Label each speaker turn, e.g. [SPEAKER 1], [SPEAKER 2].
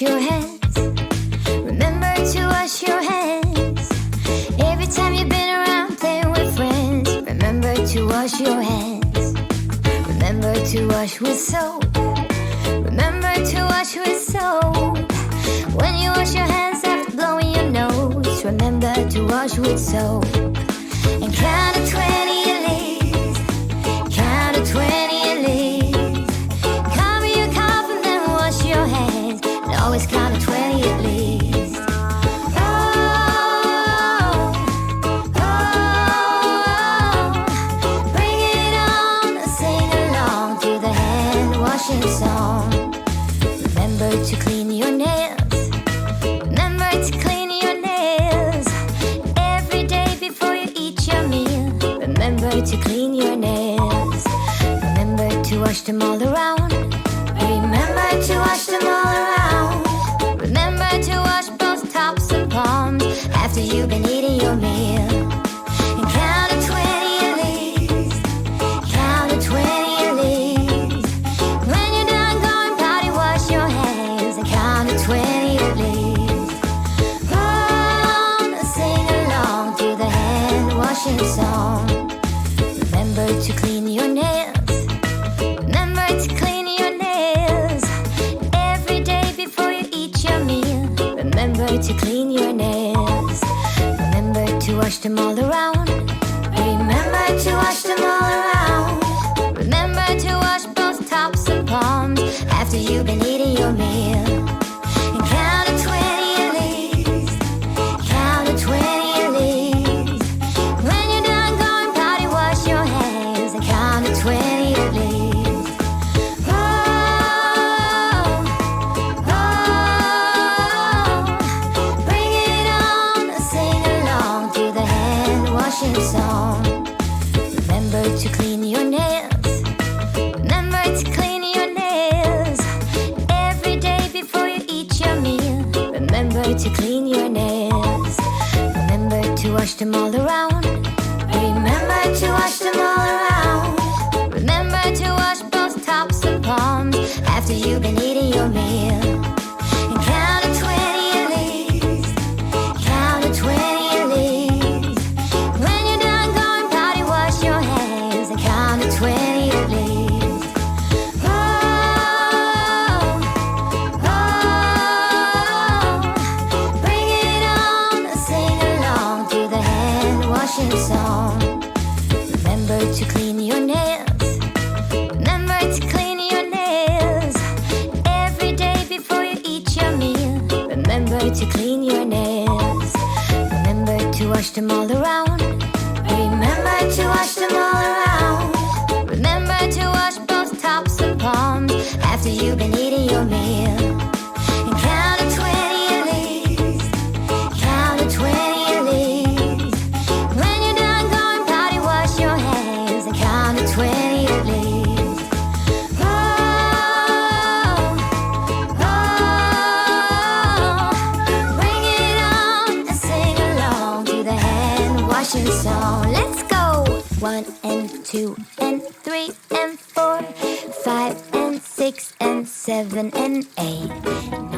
[SPEAKER 1] your hands. Remember to wash your hands. Every time you've been around playing with friends. Remember to wash your hands. Remember to wash with soap. Remember to wash with soap. When you wash your hands after blowing your nose, remember to wash with soap. And count to 20 at least. Count to 20 at least. Cover your cough and then wash your hands. And always count to 20 at least. Oh, oh, oh. Bring it on and sing along to the hand washing song. Remember to clean your nails. Remember to clean your nails. Every day before you eat your meal. Remember to clean your nails. Remember to wash them all around. Remember to wash them all around. Remember to wash both tops and palms after you've been eating your meal. And count to 20 at least. Count to 20 at least. When you're done going potty, wash your hands and count to 20 at least. Oh, sing along to the hand washing song. Remember to clean your nails. Remember to clean your nails. Every day before you eat your meal. Remember to clean your nails. Remember to wash them all around. Remember to wash them all around. Remember to wash both tops and palms after you've been eating your meal. And count to 20 at least. Count to 20 at least. When you're done going potty, wash your hands and count to 20 at least. Oh, oh, bring it on and sing along to the hand washing song. Remember to clean your nails. Remember to clean your nails. Every day before you eat your meal. Remember to clean your nails. Remember to wash them all around. Remember to wash them all around. Remember to wash both tops and palms after you've been eating your meal. And count to 20 at least. Count to 20 at least. When you're done going potty, wash your hands and count to 20 at least. Oh, oh, bring it on and sing along to the hand washing song. Remember to clean your nails. Remember to clean your nails. Every day before you eat your meal. Remember to clean your nails. Remember to wash them all around. Remember to wash them all around. Remember to wash both tops and palms after you've been eating your meal. And count to 20 at least. Count to 20 at least. When you're done going potty, wash your hands and count to 20 at least. Oh, oh, bring it on and sing along to the hand washing song. Let's go! 1 and 2 and 3 and 4, 5 and 6 and 7 and 8,